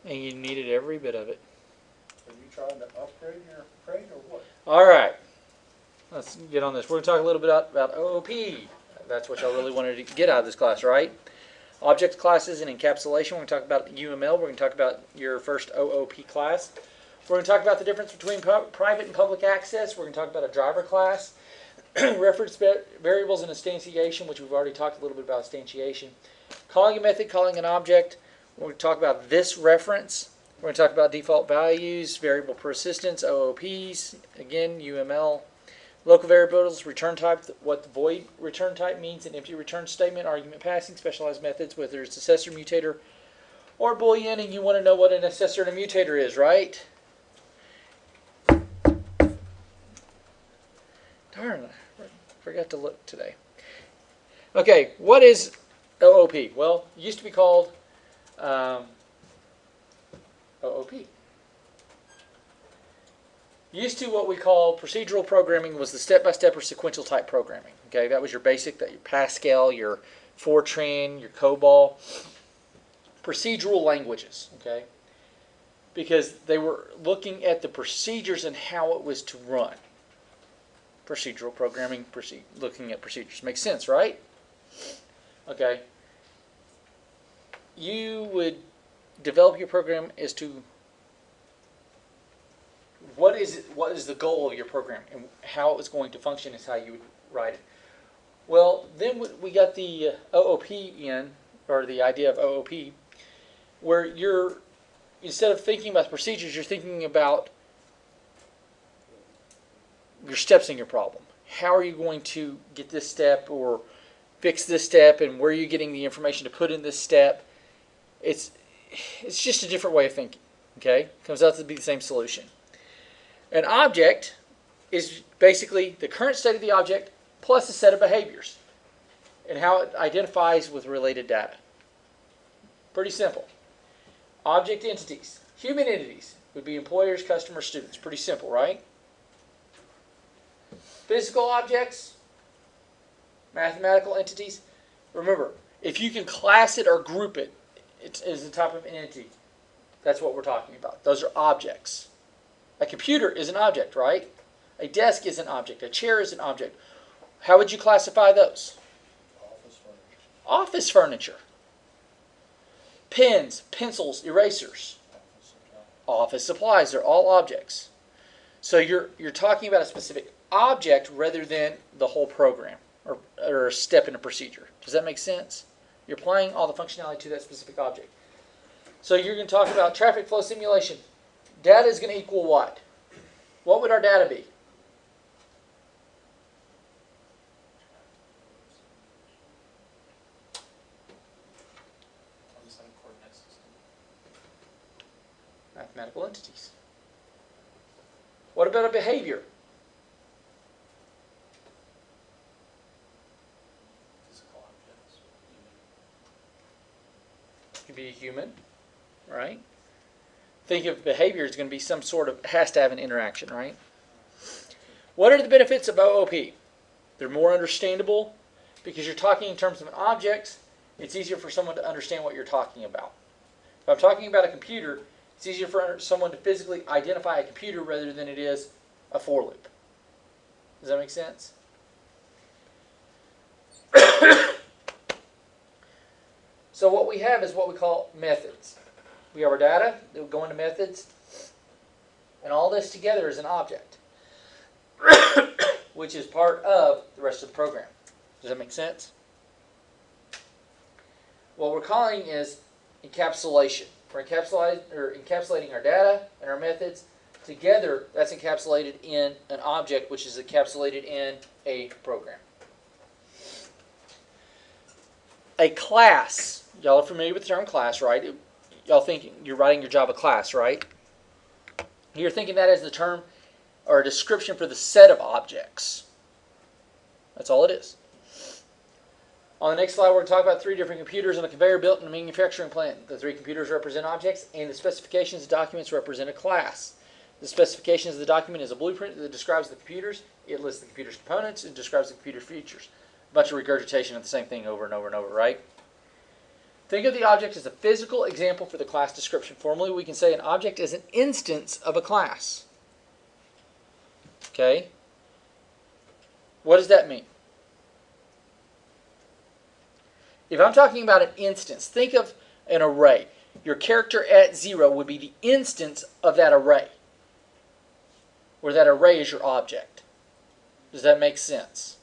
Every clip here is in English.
and you needed every bit of it. Are you trying to upgrade your grade or what? All right, let's get on this. We're going to talk a little bit about OOP. That's what y'all really wanted to get out of this class, right? Object classes and encapsulation. We're going to talk about UML. We're going to talk about your first OOP class. We're going to talk about the difference between private and public access. We're going to talk about a driver class, reference variables and instantiation, which we've already talked a little bit about instantiation. Calling a method, calling an object. We're going to talk about this reference. We're going to talk about default values, variable persistence, OOPs, again, UML. Local variables, return type, what the void return type means, an empty return statement, argument passing, specialized methods, whether it's assessor, mutator, or Boolean, and you want to know what an assessor and a mutator is, right? Darn, I forgot to look today. Okay, what is OOP? Well, it used to be called OOP. Used to what we call procedural programming was the step-by-step or sequential type programming. Okay, that was your basic, that your Pascal, your Fortran, your COBOL, procedural languages. Okay, because they were looking at the procedures and how it was to run. Procedural programming, looking at procedures. Makes sense, right? Okay. You would develop your program as to what is the goal of your program and how it was going to function is how you would write it. Well, then we got the OOP in, or the idea of OOP, where you're, instead of thinking about the procedures, you're thinking about your steps in your problem. How are you going to get this step or fix this step, and where are you getting the information to put in this step? It's just a different way of thinking. Okay, comes out to be the same solution. An object is basically the current state of the object plus a set of behaviors and how it identifies with related data. Pretty simple. Object entities, human entities, would be employers, customers, students. Pretty simple, right? Physical objects, mathematical entities. Remember, if you can class it or group it, it is the type of entity. That's what we're talking about. Those are objects. A computer is an object, right? A desk is an object. A chair is an object. How would you classify those? Office furniture. Office furniture. Pens, pencils, erasers. Office supplies. They're all objects. So you're talking about a specific object rather than the whole program or a step in a procedure. Does that make sense? You're applying all the functionality to that specific object. So you're going to talk about traffic flow simulation. Data is going to equal what? What would our data be? Mathematical entities. What about a behavior? Physical objects. It could be a human, right? Think of behavior as going to be some sort of, has to have an interaction, right? What are the benefits of OOP? They're more understandable because you're talking in terms of an object. It's easier for someone to understand what you're talking about. If I'm talking about a computer, it's easier for someone to physically identify a computer rather than it is a for loop. Does that make sense? So what we have is what we call methods. We have our data that will go into methods, and all this together is an object, which is part of the rest of the program. Does that make sense? What we're calling is encapsulation. We're encapsulating our data and our methods together. That's encapsulated in an object, which is encapsulated in a program. A class. Y'all are familiar with the term class, right? Y'all think you're writing your Java class, right? You're thinking that as the term or a description for the set of objects. That's all it is. On the next slide, we're going to talk about 3 different computers on a conveyor belt in a manufacturing plant. The 3 computers represent objects, and the specifications of documents represent a class. The specifications of the document is a blueprint that describes the computers. It lists the computer's components and describes the computer's features. A bunch of regurgitation of the same thing over and over and over, right? Think of the object as a physical example for the class description. Formally, we can say an object is an instance of a class. Okay? What does that mean? If I'm talking about an instance, think of an array. Your character at 0 would be the instance of that array, where that array is your object. Does that make sense?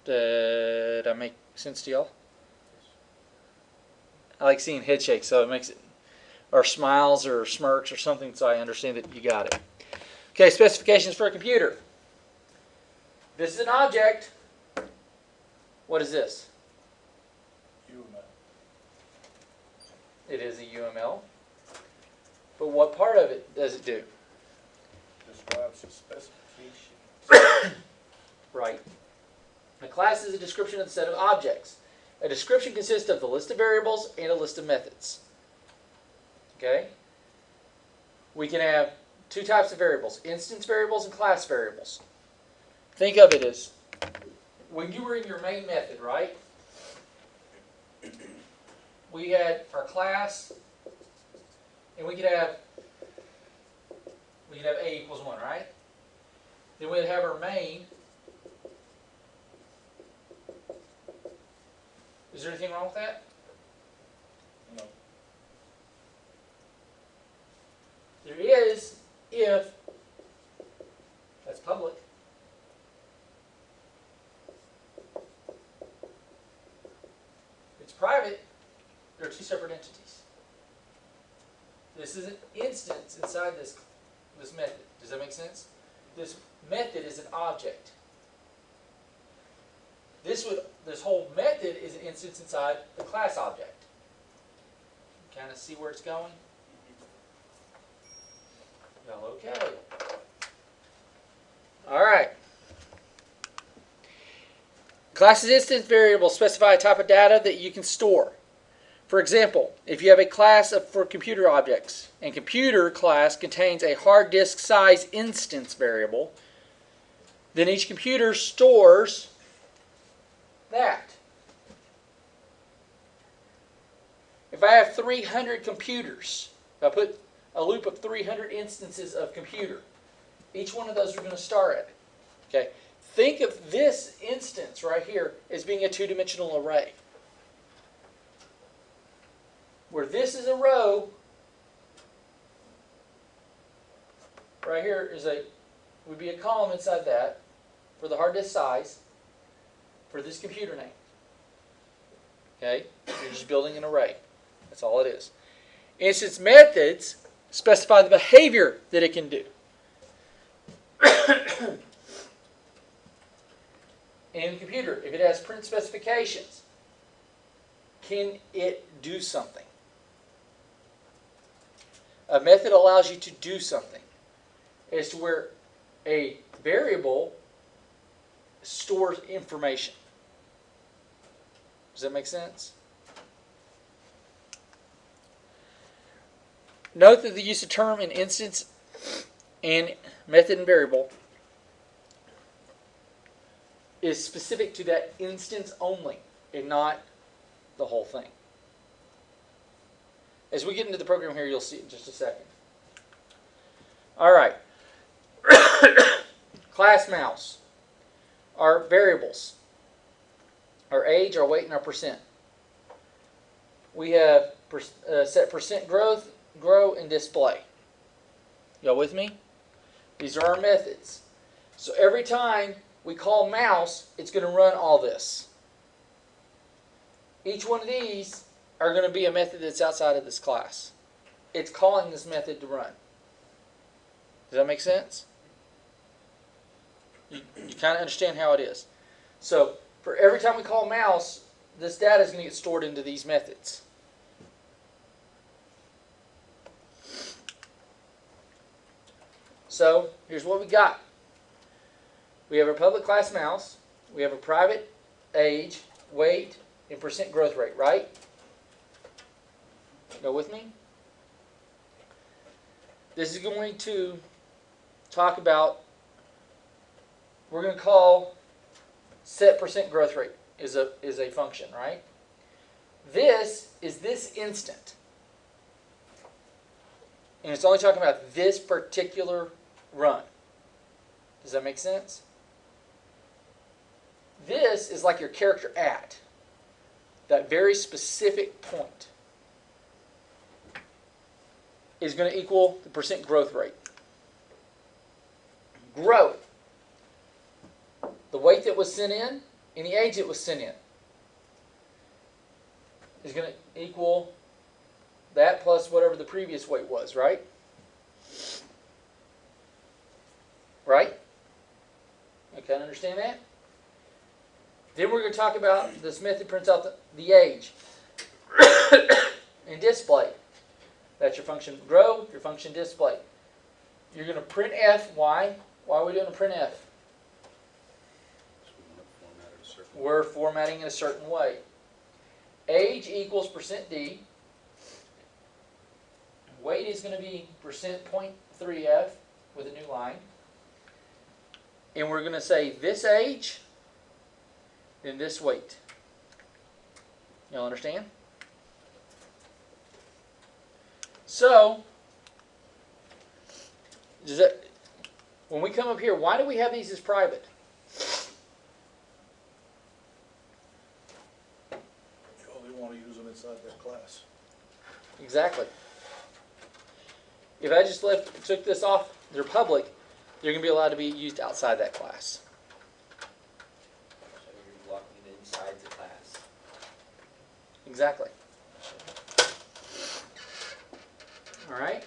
Did that make sense to y'all? I like seeing head shakes, so it makes it, or smiles or smirks or something, so I understand that you got it. Okay, specifications for a computer. This is an object. What is this? UML. It is a UML. But what part of it does it do? Describes the specification. Right. A class is a description of the set of objects. A description consists of the list of variables and a list of methods. Okay? We can have two types of variables, instance variables and class variables. Think of it as when you were in your main method, right? We had our class, and we could have A equals 1, right? Then we'd have our main. Is there anything wrong with that? No. There is if that's public. If it's private, they're two separate entities. This is an instance inside this method. Does that make sense? This method is an object. This whole method is an instance inside the class object. Kind of see where it's going? Y'all okay? All right. Class's instance variables specify a type of data that you can store. For example, if you have a class for computer objects, and computer class contains a hard disk size instance variable, then each computer stores that. If I have 300 computers, if I put a loop of 300 instances of computer, each one of those are going to start it. Okay. Think of this instance right here as being a two-dimensional array. Where this is a row, right here would be a column inside that for the hard disk size for this computer name. Okay? You're just building an array. That's all it is. Instance methods specify the behavior that it can do. In the computer, if it has print specifications, can it do something? A method allows you to do something. As to where a variable stores information. Does that make sense? Note that the use of term in instance and method and variable is specific to that instance only and not the whole thing. As we get into the program here, you'll see it in just a second. All right. Class mouse. Our variables. Our age, our weight, and our percent. We have set percent growth, grow, and display. Y'all with me? These are our methods. So every time we call mouse, it's going to run all this. Each one of these are going to be a method that's outside of this class. It's calling this method to run. Does that make sense? You kind of understand how it is. So for every time we call mouse, this data is going to get stored into these methods. So here's what we got. We have our public class mouse. We have a private age, weight, and percent growth rate, right? Go with me? This is going to talk about, we're going to call set percent growth rate is a function, right? This is this instant. And it's only talking about this particular run. Does that make sense? This is like your character at that very specific point is going to equal the percent growth rate. Growth. The weight that was sent in and the age it was sent in is going to equal that plus whatever the previous weight was, right? Right? Okay, understand that? Then we're going to talk about this method prints out the age and display. That's your function grow, your function display. You're going to print F. Why? Why are we doing a print F? We're formatting in a certain way. Age equals %D. Weight is going to be %.3F with a new line. And we're going to say this age and this weight. Y'all understand? So, when we come up here, why do we have these as private? You only want to use them inside that class. Exactly. If I just took this off, they're public, they're going to be allowed to be used outside that class. So you're blocking it inside the class. Exactly. All right.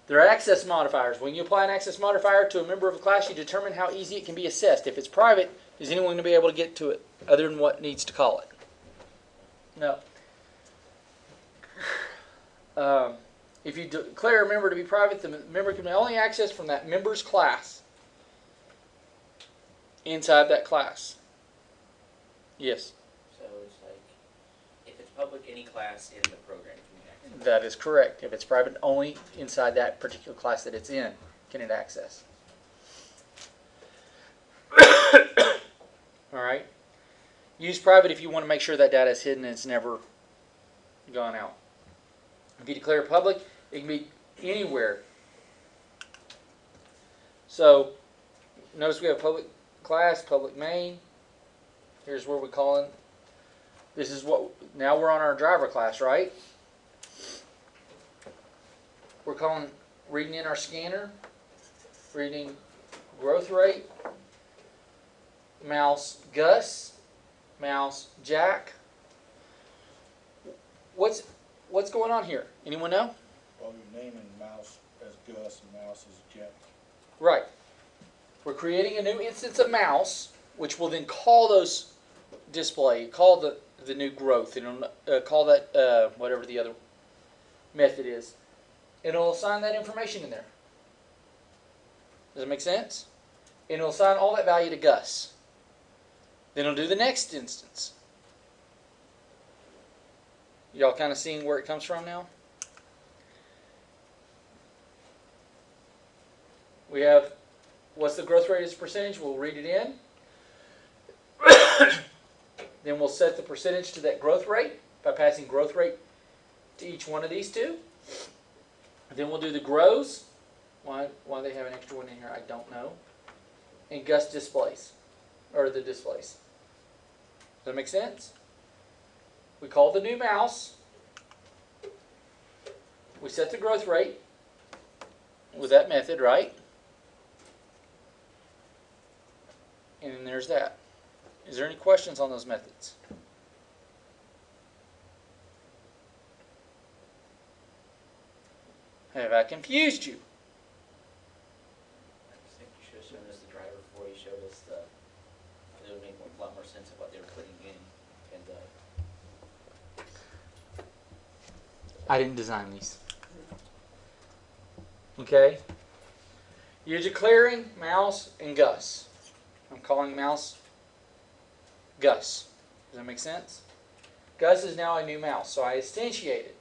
There are access modifiers. When you apply an access modifier to a member of a class, you determine how easy it can be assessed. If it's private, is anyone going to be able to get to it other than what needs to call it? No. If you declare a member to be private, the member can only access from that member's class inside that class. Yes. So it's like, if it's public, any class in the program can be accessed. That is correct. If it's private, only inside that particular class that it's in can it access. All right. Use private if you want to make sure that data is hidden and it's never gone out. If you declare public, it can be anywhere. So, notice we have public class, public main. Here's where we're calling. This is what, now we're on our driver class, right? We're calling, reading in our scanner, reading growth rate, mouse Gus, mouse Jack. What's going on here? Anyone know? Well, you're naming mouse as Gus and mouse as Jack. Right. We're creating a new instance of mouse, which will then call those display, call the new growth, and call that whatever the other method is. And it'll assign that information in there. Does it make sense? And it'll assign all that value to Gus. Then it'll do the next instance. Y'all kind of seeing where it comes from now? We have, what's the growth rate as a percentage? We'll read it in. Then we'll set the percentage to that growth rate by passing growth rate to each one of these two. Then we'll do the grows. Why they have an extra one in here, I don't know. And Gus displays, or the displays. Does that make sense? We call the new mouse. We set the growth rate with that method, right? And then there's that. Is there any questions on those methods? Have I confused you? I just think you should have shown us the driver before you showed us the, it would make a lot more sense of what they were putting in. And I didn't design these. Okay? You're declaring mouse and Gus. I'm calling mouse Gus. Does that make sense? Gus is now a new mouse, so I instantiate it.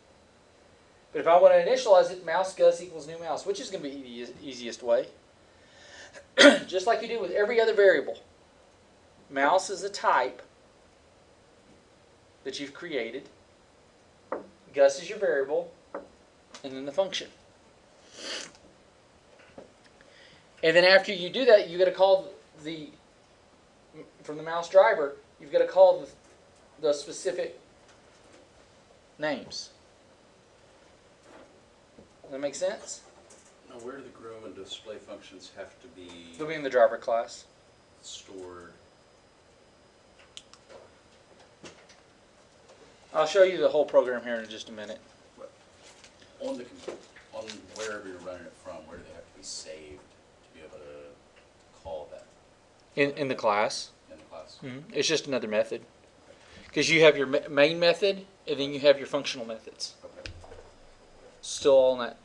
But if I want to initialize it, mouse Gus equals new mouse, which is going to be the easiest way. Just like you do with every other variable. Mouse is a type. that you've created. Gus is your variable, and then the function. And then after you do that, you got to call from the mouse driver, you've got to call the specific names. Does that make sense? Now, where do the groom and display functions have to be They'll be in the driver class. stored? I'll show you the whole program here in just a minute. On on wherever you're running it from, where do they have to be saved to be able to call that In the class. in the class? It's just another method. Because you have your main method, and then you have your functional methods. Okay. Still all in that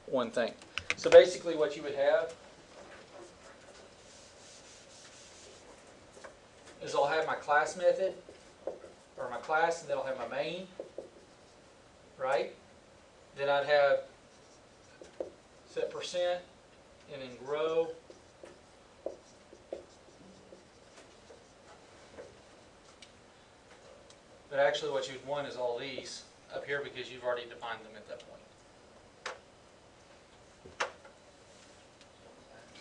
one thing. So basically what you would have is I'll have my class method, or my class, and then I'll have my main, right? Then I'd have set percent, and then grow. But actually what you'd want is all these up here because you've already defined them at that point.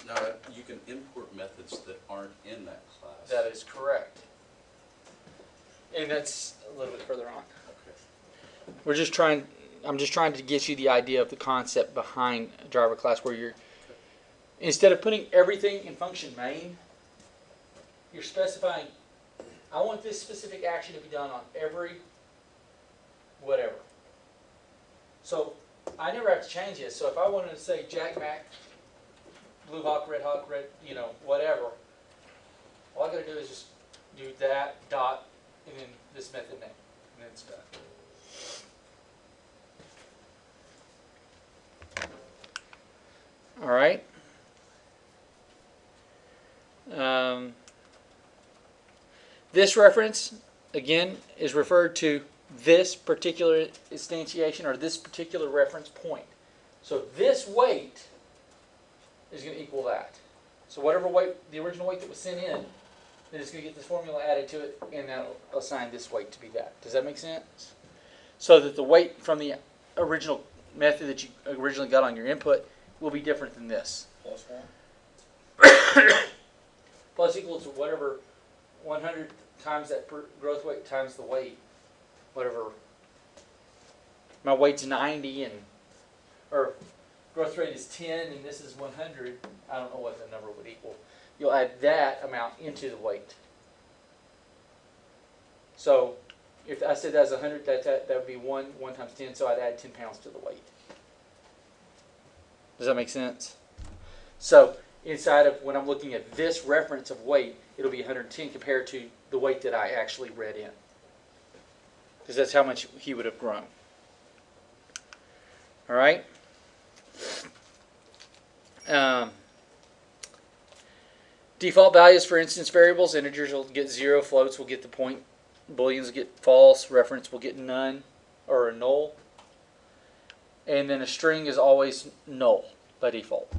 Now, you can import methods that aren't in that class. That is correct. And that's a little bit further on. Okay. I'm just trying to get you the idea of the concept behind a driver class where you're, instead of putting everything in function main, you're specifying, I want this specific action to be done on every whatever. So I never have to change this. So if I wanted to say Jack Mac, Blue Hawk, Red, whatever, all I got to do is just do that, dot, and then this method name, and then it's done. All right. This reference, again, is referred to this particular instantiation or this particular reference point. So this weight is going to equal that. So whatever weight, the original weight that was sent in, then it's going to get this formula added to it, and that'll assign this weight to be that. Does that make sense? So that the weight from the original method that you originally got on your input will be different than this. Plus one? Plus equal to whatever 100 times that growth weight times the weight, whatever. My weight's 90 or growth rate is 10 and this is 100. I don't know what the number would equal. You'll add that amount into the weight. So if I said that's 100, that would be 1 times 10, so I'd add 10 pounds to the weight. Does that make sense? So inside of when I'm looking at this reference of weight, it'll be 110 compared to the weight that I actually read in. Because that's how much he would have grown. All right? Default values for instance variables, integers will get 0, floats will get the point, booleans will get false, reference will get none or a null. And then a string is always null by default.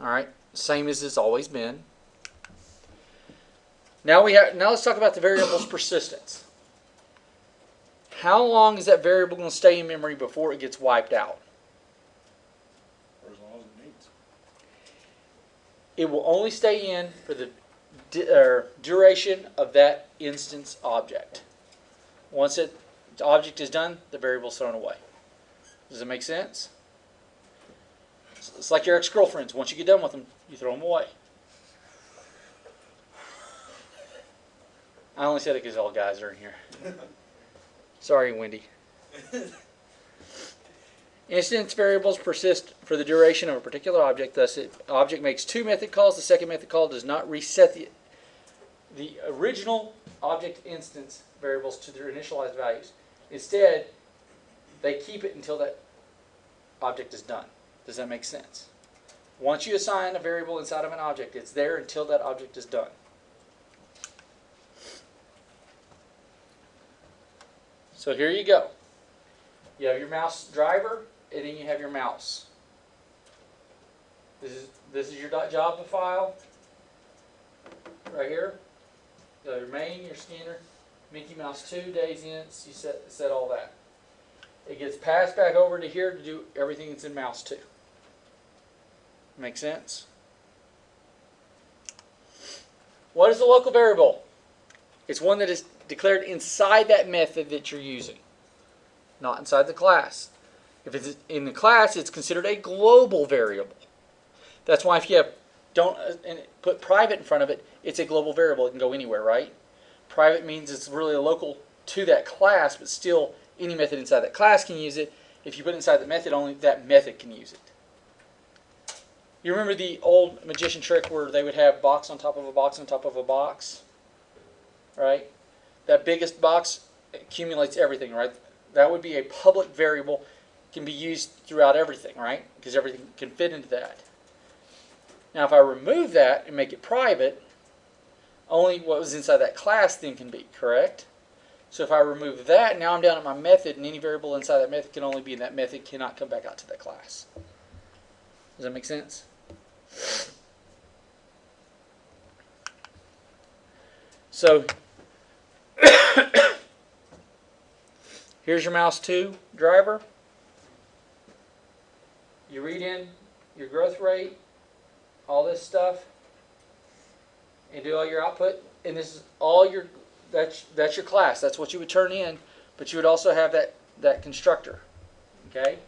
All right, same as it's always been. Now let's talk about the variable's persistence. How long is that variable going to stay in memory before it gets wiped out? For as long as it needs. It will only stay in for the duration of that instance object. Once the object is done, the variable is thrown away. Does that make sense? It's like your ex-girlfriends. Once you get done with them, you throw them away. I only said it because all guys are in here. Sorry, Wendy. Instance variables persist for the duration of a particular object. Thus, the object makes 2 method calls. The second method call does not reset the original object instance variables to their initialized values. Instead, they keep it until that object is done. Does that make sense? Once you assign a variable inside of an object, it's there until that object is done. So here you go. You have your mouse driver, and then you have your mouse. This is your .java file right here. You have your main, your scanner, Mickey Mouse 2, days ints, you set all that. It gets passed back over to here to do everything that's in Mouse 2. Make sense? What is the local variable? It's one that is declared inside that method that you're using, not inside the class. If it's in the class, it's considered a global variable. That's why if you put private in front of it, it's a global variable. It can go anywhere, right? Private means it's really local to that class, but still any method inside that class can use it. If you put it inside the method, only that method can use it. You remember the old magician trick where they would have box on top of a box on top of a box? Right? That biggest box accumulates everything, right? That would be a public variable, can be used throughout everything, right? Because everything can fit into that. Now if I remove that and make it private, only what was inside that class then can be, correct? So if I remove that, now I'm down at my method, and any variable inside that method can only be in that method, cannot come back out to that class. Does that make sense? So here's your Mouse 2 driver. You read in your growth rate, all this stuff, and do all your output, and this is all your that's your class. That's what you would turn in, but you would also have that constructor. Okay?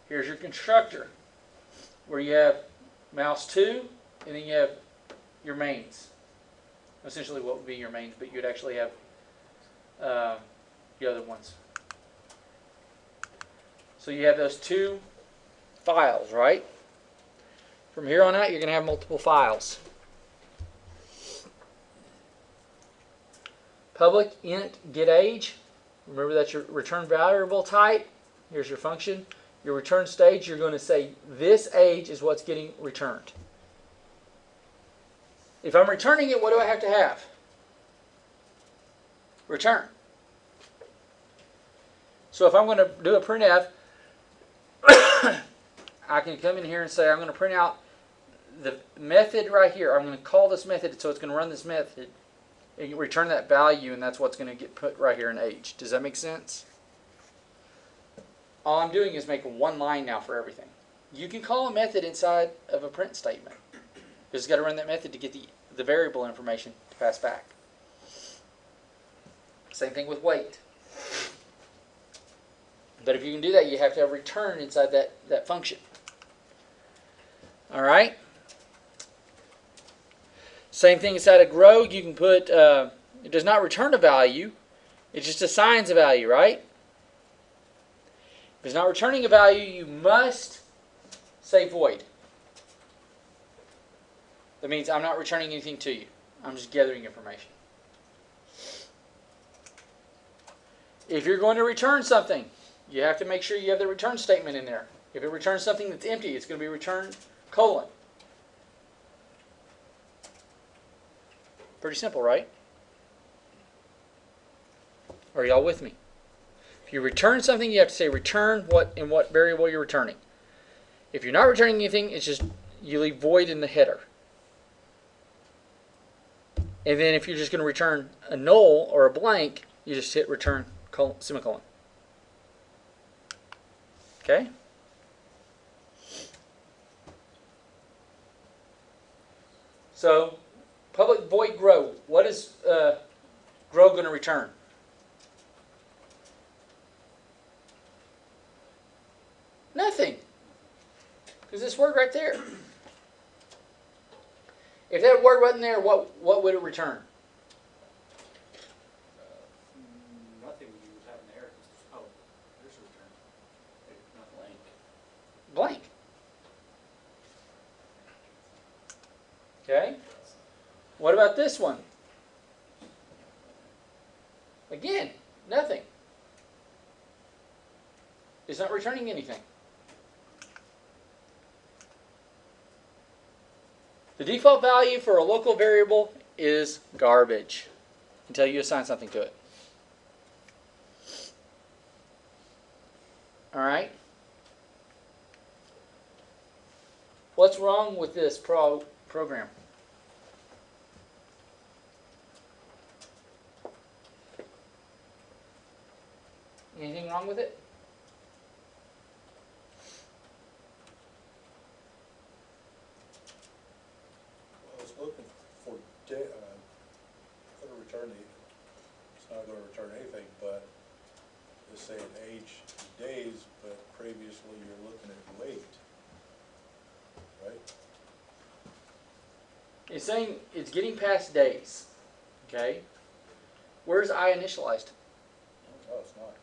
Here's your constructor, where you have Mouse 2, and then you have your mains. Essentially what would be your mains, but you'd actually have the other ones. So you have those two files, right? From here on out, you're going to have multiple files. Public int get age. Remember that's your return variable type. Here's your function. Your return stage, you're going to say this age is what's getting returned. If I'm returning it, what do I have to have? Return. So if I'm going to do a printf, I can come in here and say I'm going to print out the method right here. I'm going to call this method, so it's going to run this method and return that value, and that's what's going to get put right here in age. Does that make sense? All I'm doing is make one line now for everything. You can call a method inside of a print statement. It's got to run that method to get the variable information to pass back. Same thing with weight. But if you can do that, you have to have return inside that function. All right? Same thing inside of grow. You can put, it does not return a value. It just assigns a value, right? If it's not returning a value, you must say void. That means I'm not returning anything to you. I'm just gathering information. If you're going to return something, you have to make sure you have the return statement in there. If it returns something that's empty, it's going to be return : Pretty simple, right? Are y'all with me? If you return something, you have to say return what and what variable you're returning. If you're not returning anything, it's just you leave void in the header. And then if you're just going to return a null or a blank, you just hit return : Okay? So, public void grow. What is grow going to return? Nothing. Because this word right there. If that word wasn't there, what would it return? Nothing, you would have an error. Oh, there's a return. Not Blank. Blank. Okay? What about this one? Again, nothing. It's not returning anything. The default value for a local variable is garbage until you assign something to it. All right? What's wrong with this program? wrong with it? I was looking for gonna return it's not gonna return anything, but it's saying age days, but previously you're looking at weight, right? It's saying it's getting past days. Okay? Where's I initialized? No, it's not.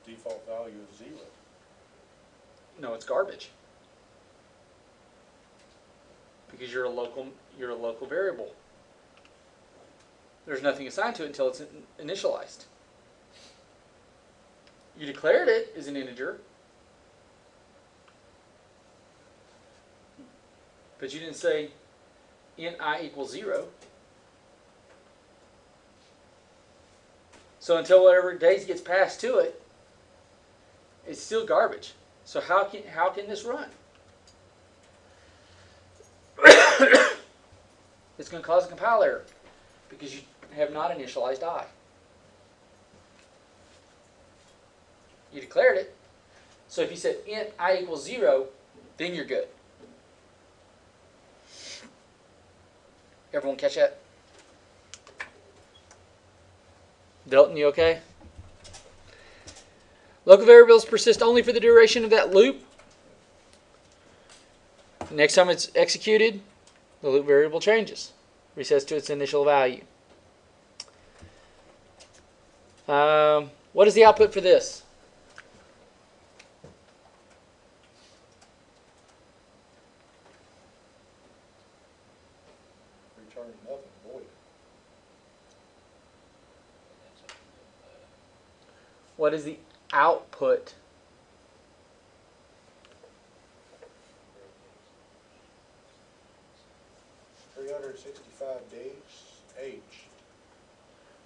Default value is 0. No, it's garbage. Because you're a local variable. There's nothing assigned to it until it's initialized. You declared it as an integer, but you didn't say int I equals 0. So until whatever days gets passed to it, it's still garbage. So how can this run? It's going to cause a compile error because you have not initialized I. You declared it. So if you said int I equals 0, then you're good. Everyone catch that? Delton, you okay? Local variables persist only for the duration of that loop. Next time it's executed, the loop variable changes, resets to its initial value. What is the output for this? Returning nothing, void. What is the output? 365 days, age.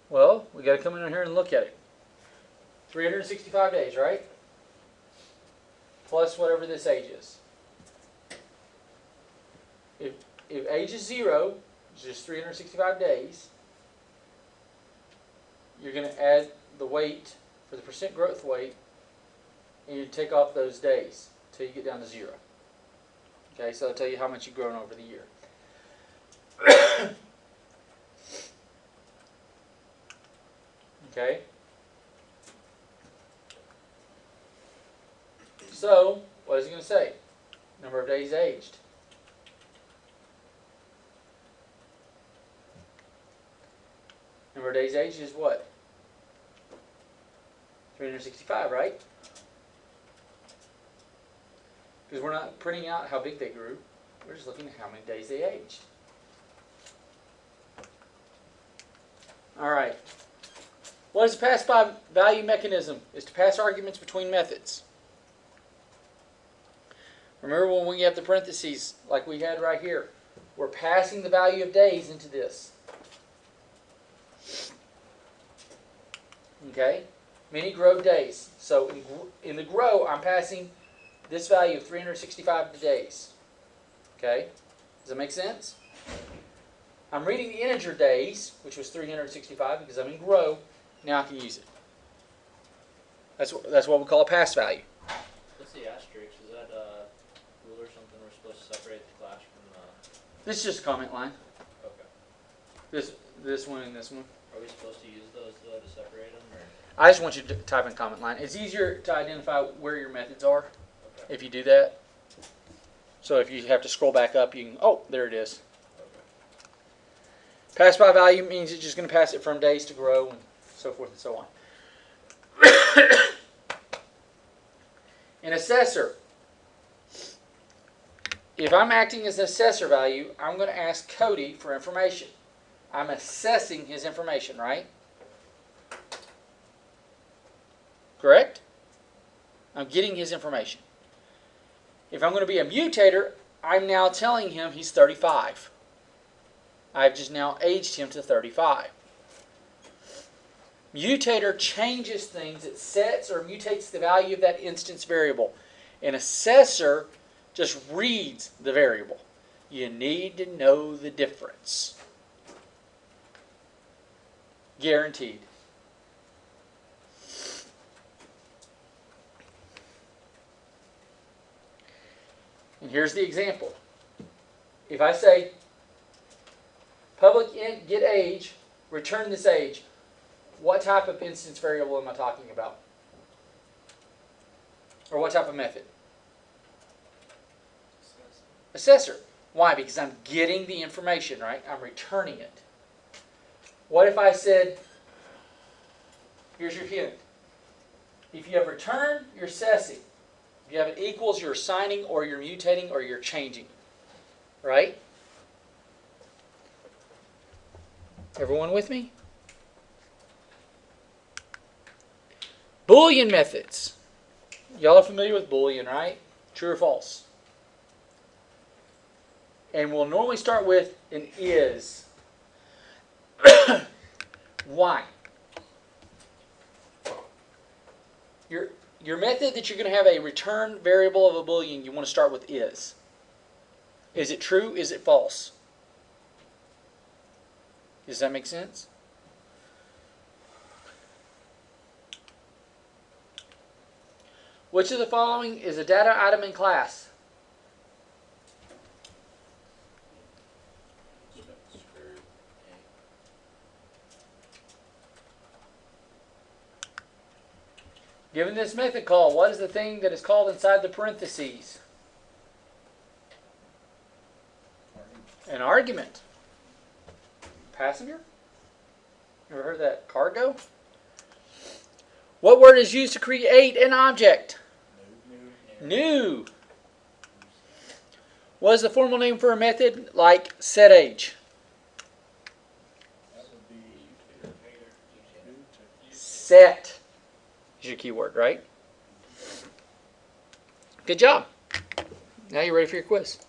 Well, we got to come in here and look at it. 365 days, right? Plus whatever this age is. If age is 0, which is 365 days, you're going to add the weight for the percent growth weight, and you take off those days until you get down to 0. Okay, so that'll tell you how much you've grown over the year. Okay. So, what is it going to say? Number of days aged. Number of days aged is what? 365, right? Because we're not printing out how big they grew. We're just looking at how many days they aged. All right. What is a pass-by value mechanism? Is to pass arguments between methods. Remember when we have the parentheses like we had right here, we're passing the value of days into this. Okay? Many grow days. So in the grow, I'm passing this value of 365 to days. Okay? Does that make sense? I'm reading the integer days, which was 365 because I'm in grow. Now I can use it. That's what we call a pass value. What's the asterisk? Is that a rule or something we're supposed to separate the class from the... This is just a comment line. Okay. This one and this one. Are we supposed to use those though to separate them, or...? I just want you to type in comment line. It's easier to identify where your methods are Okay. if you do that. So if you have to scroll back up, you can, oh, there it is. Okay. Pass by value means it's just going to pass it from days to grow and so forth and so on. An assessor. If I'm acting as an assessor value, I'm going to ask Cody for information. I'm assessing his information, right? Correct? I'm getting his information. If I'm going to be a mutator, I'm now telling him he's 35. I've just now aged him to 35. Mutator changes things. It sets or mutates the value of that instance variable. An assessor just reads the variable. You need to know the difference. Guaranteed. And here's the example. If I say public int get age, return this age, what type of instance variable am I talking about? Or what type of method? Assessor. Why? Because I'm getting the information, right? I'm returning it. What if I said, here's your hint. If you have return, you're assessing. If you have it equals, you're assigning, or you're mutating, or you're changing. Right? Everyone with me? Boolean methods. Y'all are familiar with Boolean, right? True or false? And we'll normally start with an is. Why? Your method that you're going to have a return variable of a Boolean, you want to start with is. Is it true? Is it false? Does that make sense? Which of the following is a data item in class? Given this method call, what is the thing that is called inside the parentheses? An argument. Passenger? Ever heard of that? Cargo? What word is used to create an object? New. What is the formal name for a method like set age? That would be Set is your keyword, right? Good job. Now you're ready for your quiz.